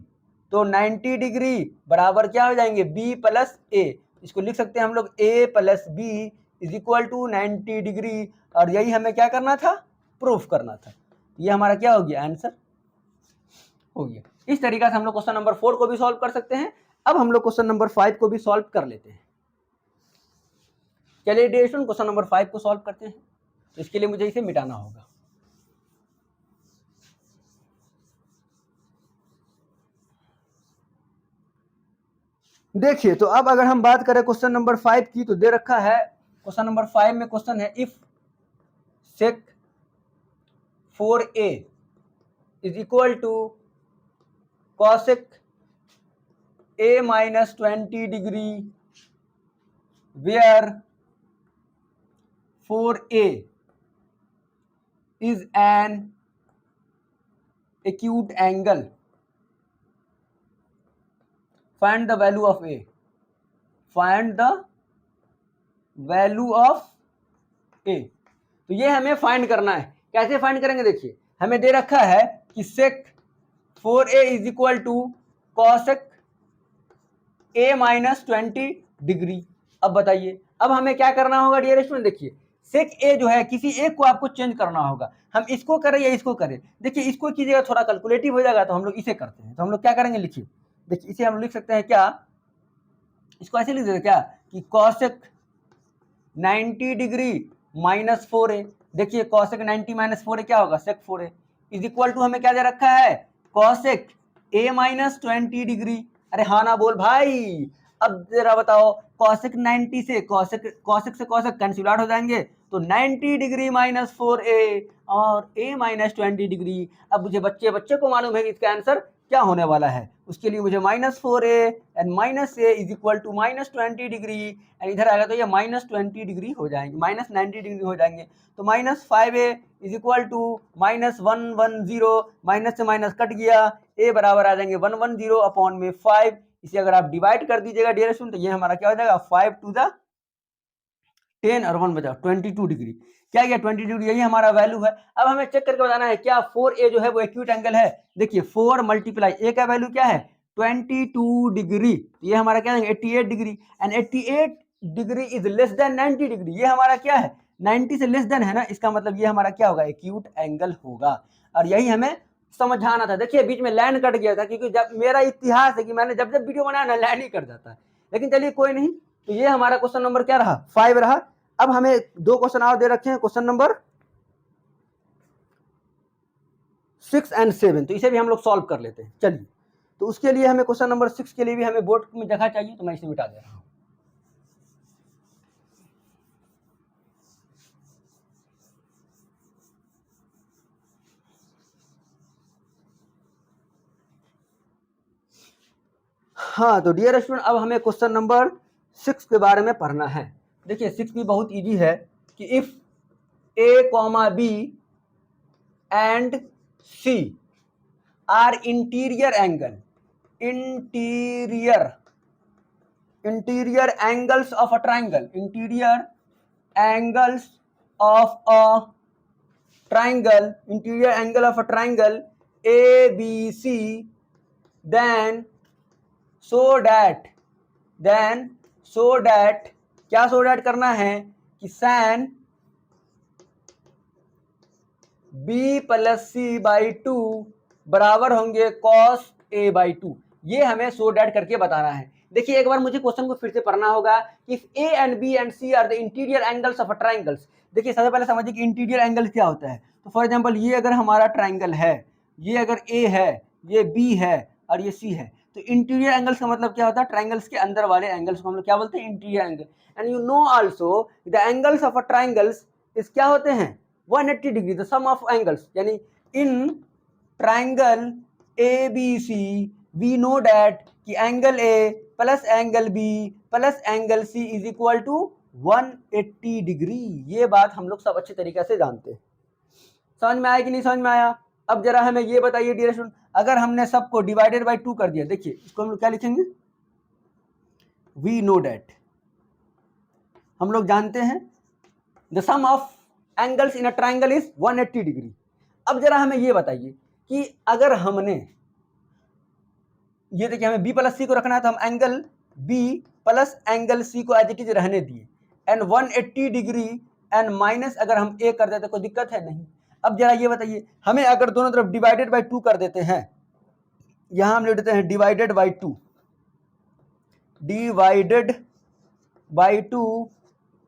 तो 90 डिग्री बराबर क्या हो जाएंगे B प्लस A। इसको लिख सकते हैं हम लोग A plus B is equal to 90 degree, और यही हमें क्या करना था, प्रूफ करना था। ये हमारा क्या हो गया, आंसर हो गया। इस तरीके से हम लोग क्वेश्चन नंबर 4 को भी सॉल्व कर सकते हैं। अब हम लोग क्वेश्चन नंबर 5 को भी सॉल्व कर लेते हैं। चलिए डियर स्टूडेंट क्वेश्चन नंबर 5 को सॉल्व करते हैं। तो इसके लिए मुझे इसे मिटाना होगा। देखिए तो अब अगर हम बात करें क्वेश्चन नंबर 5 की, तो दे रखा है क्वेश्चन नंबर 5 में क्वेश्चन है if sec 4a is equal to cosec a minus 20 degree where 4a is an acute angle, find the value of a, find the value of a। तो ये हमें फाइंड करना है। कैसे फाइंड करेंगे, देखिए हमें दे रखा है कि sec 4a is equal to cosec a minus 20 degree. अब बताइए, अब हमें क्या करना होगा डियर स्टूडेंट, देखिए सेक ए जो है किसी एक को आपको चेंज करना होगा। हम इसको करें या इसको करें, देखिए इसको कीजिएगा थोड़ा कैलकुलेटिव हो जाएगा, तो हम लोग इसे करते हैं। तो हम लोग क्या करेंगे, लिखिए देखिए इसे हम लिख सकते हैं क्या, इसको ऐसे लिख देते क्या कि cosec 90 डिग्री माइनस 4a। देखिए cosec 90 माइनस 4a क्या होगा, sec 4a is equal to हमें क्या दे रखा है, cosec a माइनस 20 डिग्री। अरे हाँ ना बोल भाई। अब जरा बताओ, cosec 90 से cosec कैंसिल आउट हो जाएंगे, तो 90 डिग्री माइनस 4a और a माइनस 20 डिग्री। अब मुझे बच्चे को मालूम है कि इसका आंसर क्या होने वाला है। उसके लिए मुझे -4a and -a is equal to -20 degree, and इधर आएगा तो ये -20 डिग्री हो जाएंगे, -90 डिग्री हो जाएंगे। तो -5a is equal to -110, minus से माइनस कट गया, a बराबर आ जाएंगे 110 अपॉन में 5। इसे अगर आप डिवाइड कर दीजिएगा डियर स्टूडेंट, तो ये हमारा क्या हो जाएगा 5 टू द 10 और 1 बचा 22 डिग्री। क्या गया 20 डिग्री, यही हमारा वैल्यू है। अब हमें चेक करके बताना है क्या 4a जो है वो एक्यूट एंगल है। देखिए 4 मल्टीप्लाई a का वैल्यू क्या है 22 डिग्री, ये हमारा क्या है 88 degree, and 88 degree is less than 90 degree. ये हमारा क्या है 90 से लेस देन है ना, इसका मतलब ये हमारा क्या होगा एक्यूट एंगल होगा। और यही हमें समझाना था। देखिए बीच में लाइन कट गया था, क्योंकि जब मेरा इतिहास है कि मैंने जब जब वीडियो बनाया ना लाइन ही कट जाता है, लेकिन चलिए कोई नहीं। तो ये हमारा क्वेश्चन नंबर क्या रहा 5 रहा। अब हमें 2 क्वेश्चन और दे रखे हैं, क्वेश्चन नंबर 6 एंड 7, तो इसे भी हम लोग सॉल्व कर लेते हैं। चलिए तो उसके लिए हमें क्वेश्चन नंबर 6 के लिए भी हमें बोर्ड में जगह चाहिए, तो मैं इसे मिटा दे रहा हूं। हाँ तो डियर स्टूडेंट, अब हमें क्वेश्चन नंबर 6 के बारे में पढ़ना है। देखिए 6 भी बहुत इजी है कि if a, b and c are interior angles of a triangle, interior angles of a triangle, interior angle of a triangle ABC, then so that क्या so that करना है कि san b plus C by two बराबर होंगे कॉस ए बाई टू। ये हमें सो डैट करके बताना है। देखिए एक बार मुझे क्वेश्चन को फिर से पढ़ना होगा कि if A and B and C are the interior angles of a triangles. देखिए सबसे पहले समझिए कि इंटीरियर एंगल क्या होता है। तो फॉर एग्जांपल ये अगर हमारा ट्राइंगल है, ये अगर ए है, ये बी है और ये सी है, तो इंटीरियर एंगल्स का मतलब क्या होता है, ट्राइंगल्स के अंदर वाले एंगल्स को हम लोग क्या बोलते हैं, interior angle. And you know also the angles of a triangles is क्या होते हैं 180 degree, the sum of angles. यानी in triangle A B C we know that कि angle A plus angle B plus angle C is equal to 180 degree. ये बात हम लोग सब अच्छे तरीके से जानते हैं। समझ में आया कि नहीं समझ में आया? अब जरा हमें ये बताइए डियर स्टूडेंट, अगर हमने सबको डिवाइडेड बाय 2 कर दिया, देखिए इसको हम लोग क्या लिखेंगे, वी नो डैट, हम लोग जानते हैं the sum of angles in a triangle is 180 degree. अब जरा हमें ये बताइए कि अगर हमने ये देखिए हमें b प्लस सी को रखना है, तो हम angle b plus angle c को एज इट इज रहने दिए एंड 180 डिग्री एंड माइनस अगर हम a कर देते कोई दिक्कत है नहीं। अब जरा ये बताइए हमें अगर दोनों तरफ डिवाइडेड बाय 2 कर देते हैं, यहां हम लिख देते हैं divided by 2, divided by 2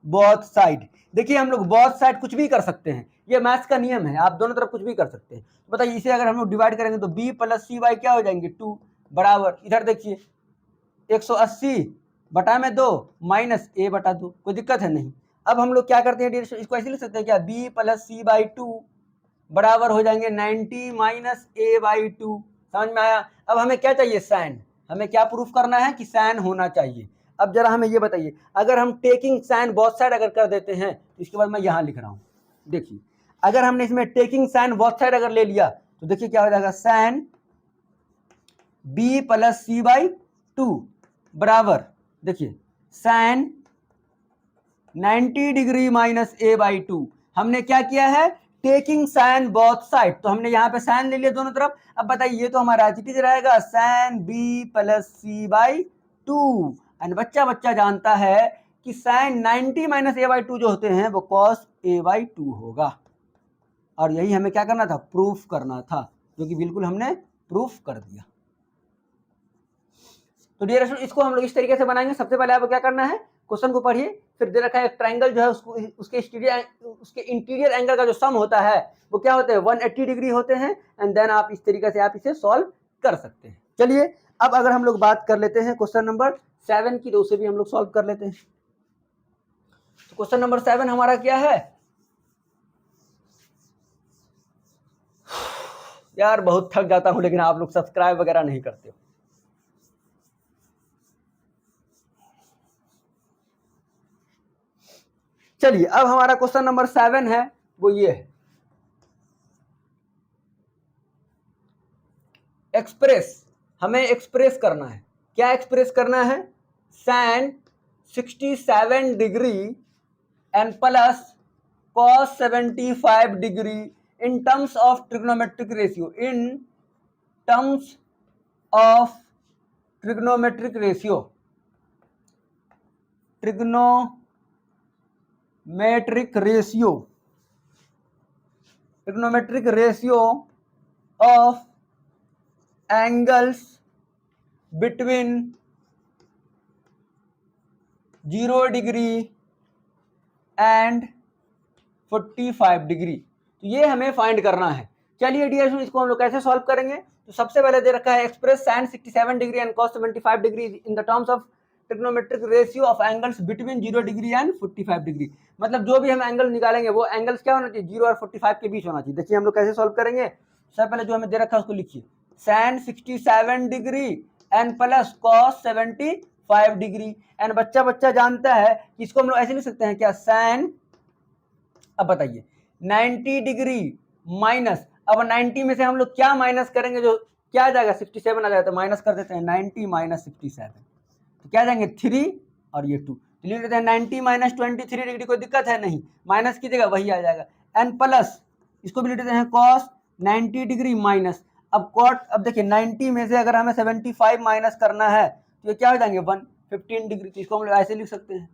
both side. देखिए हम लोग बोथ साइड कुछ भी कर सकते हैं, ये मैथ्स का नियम है, आप दोनों तरफ कुछ भी कर सकते हैं। तो बताइए इसे अगर हम लोग डिवाइड करेंगे तो b प्लस सी बाई क्या हो जाएंगे 2 बराबर, इधर देखिए 180 बटा में 2 माइनस a बटा 2, कोई दिक्कत है नहीं। अब हम लोग क्या करते हैं, इसको ऐसे लिख सकते हैं क्या, b plus C by two बराबर हो जाएंगे 90 माइनस a बाई 2। समझ में आया? अब हमें क्या चाहिए, साइन। हमें क्या प्रूफ करना है कि साइन होना चाहिए। अब जरा हमें ये बताइए अगर हम टेकिंग साइन बोथ साइड अगर कर देते हैं, तो इसके बाद मैं यहां लिख रहा हूं, देखिए अगर हमने इसमें टेकिंग साइन बोथ साइड अगर ले लिया तो देखिए क्या हो जाएगा, sine b plus C by two बराबर देखिए sine 90 degree minus a by two. हमने क्या किया है, टेकिंग साइन बोथ साइड, तो हमने यहाँ पे साइन ले लिया दोनों तरफ। अब बताइए ये तो हमारा एज इट इज रहेगा sine b plus C by two, and बच्चा बच्चा जानता है कि sine 90 minus a by two जो होते हैं वो कॉस a बाई टू होगा। और यही हमें क्या करना था, प्रूफ करना था, जो कि बिल्कुल हमने प्रूफ कर दिया। तो डियर स्टूडेंट इसको हम लोग इस तरीके से बनाएंगे। सबसे पहले आपको क्या करना है, क्वेश्चन को पढ़िए, फिर दे रखा है एक ट्राइंगल जो है उसको उसके इंटीरियर एंगल का जो सम होता है वो क्या होते हैं 180 डिग्री होते हैं, एंड देन आप इस तरीके से आप इसे सॉल्व कर सकते हैं। चलिए अब अगर हम लोग बात कर लेते हैं क्वेश्चन नंबर 7 की, तो उसे भी हम लोग सॉल्व कर लेते हैं। तो क्वेश्चन नंबर 7 हमारा क्या है, यार बहुत थक जाता हूं लेकिन आप लोग सब्सक्राइब वगैरह नहीं करते हो। चलिए अब हमारा क्वेश्चन नंबर 7 है वो ये है, एक्सप्रेस, हमें एक्सप्रेस करना है। क्या एक्सप्रेस करना है, sine 67 degree and plus cos 75 degree in terms of trigonometric ratio, in terms of trigonometric ratio, trigonometric ratio, trigonometric ratio of angles between 0 degree and 45 degree. तो ये हमें फाइंड करना है। चलिए डियर स्टूडेंट इसको हम लोग कैसे सॉल्व करेंगे। तो सबसे पहले दे रखा है express sine 67 degree and cos 75 degree in the terms of trigonometric ratio of angles between 0 degree and 45 degree. मतलब जो भी हम एंगल निकालेंगे वो एंगल्स क्या होना चाहिए, 0 और 45 के बीच होना चाहिए। देखिए हम लोग कैसे सॉल्व करेंगे, सबसे पहले जो हमें दे रखा है उसको लिखिए, sine 67 degree and plus cos 75 degree, and बच्चा बच्चा जानता है कि इसको हम लोग ऐसे लिख सकते हैं क्या, साइन, अब बताइए 90 डिग्री माइनस, अब 90 में से हम लोग क्या माइनस करेंगे, जो क्या आ जाएगा 67 आ जाएगा, तो माइनस कर देते हैं 90 माइनस 67, तो क्या आ जाएंगे 3 और ये 2, तो लिख लेते हैं 90 माइनस 23 डिग्री, कोई दिक्कत है नहीं, माइनस की जगह वही आ जाएगा, एंड प्लस इसको भी लिख देते हैं कॉस 90 डिग्री माइनस, अब कॉट, अब देखिए 90 में से अगर हमें 75 माइनस करना है तो ये क्या हो जाएंगे 115 डिग्री, तो इसको हम लोग ऐसे लिख सकते हैं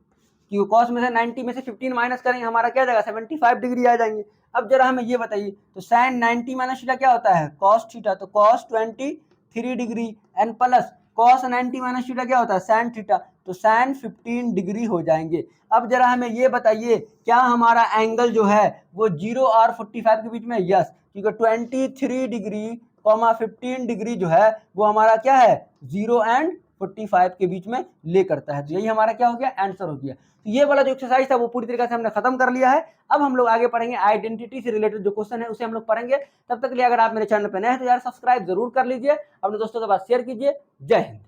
कि कॉस में से 90 में से 15 माइनस करेंगे हमारा क्या जाएगा 75 डिग्री आ जाएंगे। अब जरा हमें ये बताइए, तो साइन 90 माइनस थीटा क्या होता है, कॉस थीटा, तो cos 23 degree and plus cos 90 minus theta क्या होता है, साइन थीटा, तो साइन 15 डिग्री हो जाएंगे। अब जरा हमें ये बताइए, क्या हमारा एंगल जो है वो 0 और 45 के बीच में, यस, क्योंकि 23 डिग्री कॉमा 15 डिग्री जो है वो हमारा क्या है, 0 एंड 45 के बीच में ले करता है। तो यही हमारा क्या हो गया, आंसर हो गया। तो ये वाला जो एक्सरसाइज था वो पूरी तरीके से हमने खत्म कर लिया है। अब हम लोग आगे पढ़ेंगे आइडेंटिटी से रिलेटेड जो क्वेश्चन है उसे हम लोग पढ़ेंगे। तब तक के लिए अगर आप मेरे चैनल पर नए हैं तो यार सब्सक्राइब जरूर कर लीजिए, अपने दोस्तों के पास शेयर कीजिए। जय हिंद।